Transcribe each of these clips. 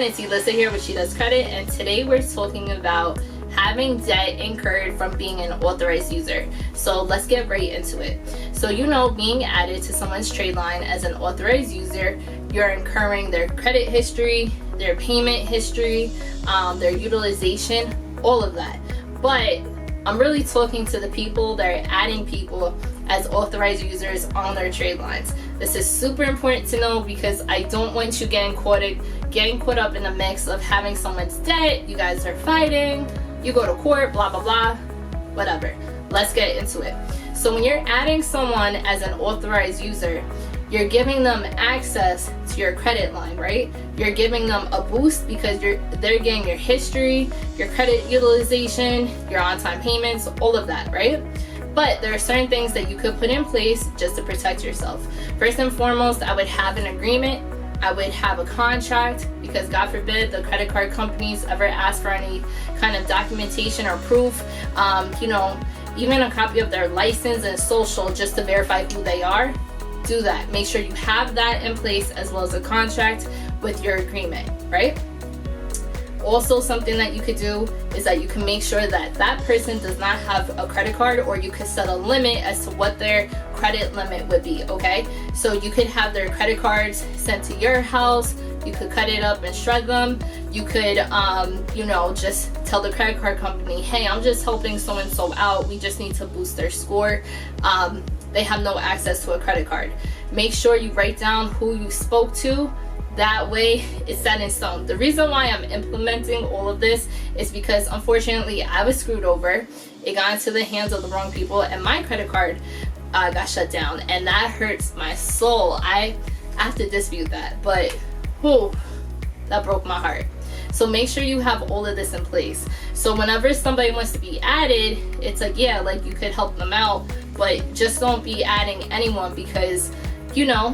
it's Elissa here with She Does Credit, and today we're talking about having debt incurred from being an authorized user. So let's get right into it. So being added to someone's trade line as an authorized user, you're incurring their credit history, their payment history, their utilization, all of that. But I'm really talking to the people that are adding people as authorized users on their trade lines. This is super important to know because I don't want you getting caught up in the mix of having someone's debt, you guys are fighting, you go to court, blah, blah, blah, whatever. Let's get into it. So when you're adding someone as an authorized user, you're giving them access to your credit line, right? You're giving them a boost because they're getting your history, your credit utilization, your on-time payments, all of that, right? But there are certain things that you could put in place just to protect yourself. First and foremost, I would have an agreement. I would have a contract because God forbid the credit card companies ever ask for any kind of documentation or proof, even a copy of their license and social just to verify who they are. Do that. Make sure you have that in place as well as a contract with your agreement, right? Also, something that you could do is that you can make sure that that person does not have a credit card, or you could set a limit as to what their credit limit would be, okay? So you could have their credit cards sent to your house. You could cut it up and shred them. You could, just tell the credit card company, hey, I'm just helping so-and-so out. We just need to boost their score. They have no access to a credit card. Make sure you write down who you spoke to. That way it's set in stone. The reason why I'm implementing all of this is because unfortunately I was screwed over. It got into the hands of the wrong people and my credit card got shut down, and that hurts my soul. I have to dispute that, but that broke my heart. So make sure you have all of this in place. So whenever somebody wants to be added, it's like, yeah, like you could help them out, but just don't be adding anyone because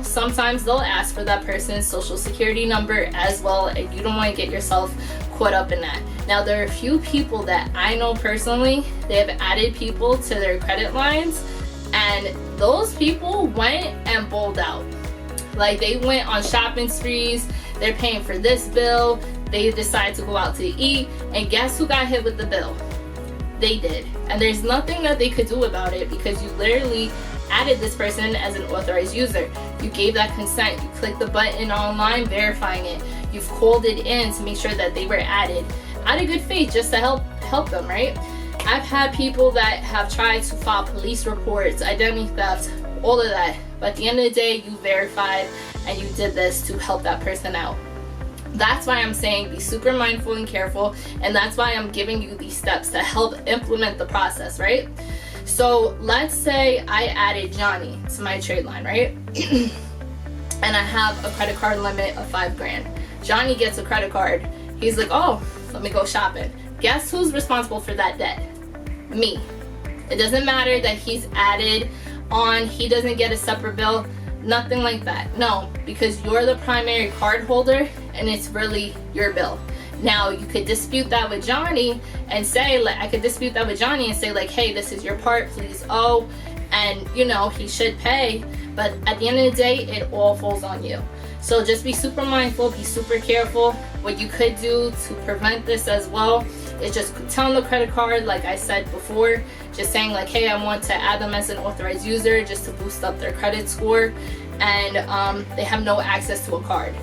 sometimes they'll ask for that person's social security number as well, and you don't want to get yourself caught up in that. Now, there are a few people that I know personally, they have added people to their credit lines, and those people went and bowled out. Like, they went on shopping sprees, they're paying for this bill, they decide to go out to eat, and guess who got hit with the bill? They did. And there's nothing that they could do about it because you literally added this person as an authorized user. You gave that consent. You clicked the button online verifying it. You've called it in to make sure that they were added out of good faith just to help them, right? I've had people that have tried to file police reports, identity theft, all of that. But at the end of the day, you verified and you did this to help that person out. That's why I'm saying be super mindful and careful, and that's why I'm giving you these steps to help implement the process, right? So let's say I added Johnny to my trade line, right? And I have a credit card limit of $5,000. Johnny gets a credit card. He's like, oh, let me go shopping. Guess who's responsible for that debt? Me. It doesn't matter that he's added on, he doesn't get a separate bill, nothing like that. No, because you're the primary card holder and it's really your bill. Now, you could dispute that with Johnny and say, hey, this is your part, please owe, and he should pay, but at the end of the day, it all falls on you. So just be super mindful, be super careful. What you could do to prevent this as well is just telling the credit card, like I said before, just saying like, hey, I want to add them as an authorized user just to boost up their credit score, and they have no access to a card.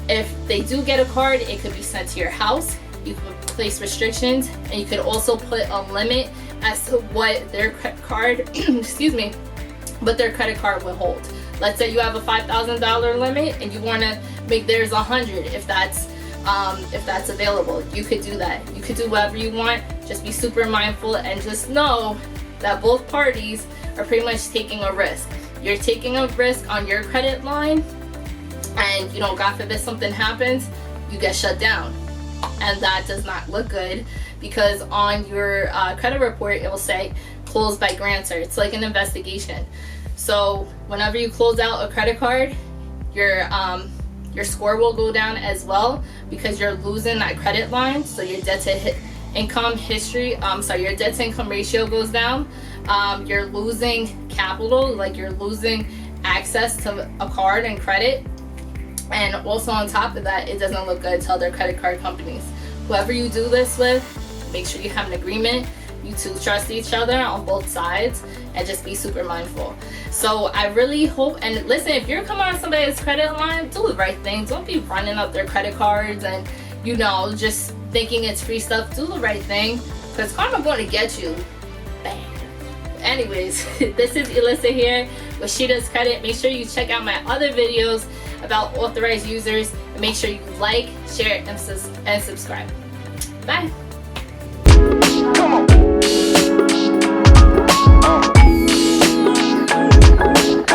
If they do get a card, it could be sent to your house. You could place restrictions, and you could also put a limit as to what their credit card, what their credit card will hold. Let's say you have a $5,000 limit and you want to make theirs $100,000 if that's available. You could do that. You could do whatever you want. Just be super mindful and just know that both parties are pretty much taking a risk. You're taking a risk on your credit line, and God forbid something happens, you get shut down, and that does not look good because on your credit report it will say closed by grantor. It's like an investigation. So whenever you close out a credit card, your score will go down as well because you're losing that credit line. So your debt to income ratio goes down. You're losing capital, like you're losing access to a card and credit. And also on top of that, it doesn't look good to other credit card companies. Whoever you do this with, make sure you have an agreement. You two trust each other on both sides, and just be super mindful. So I really hope, and listen, if you're coming on somebody's credit line, do the right thing. Don't be running up their credit cards and, you know, just thinking it's free stuff. Do the right thing, because karma going to get you. Bang. Anyways, this is Elissa here with She Does Credit. Make sure you check out my other videos about authorized users, and make sure you like, share, and subscribe. Bye. Come on.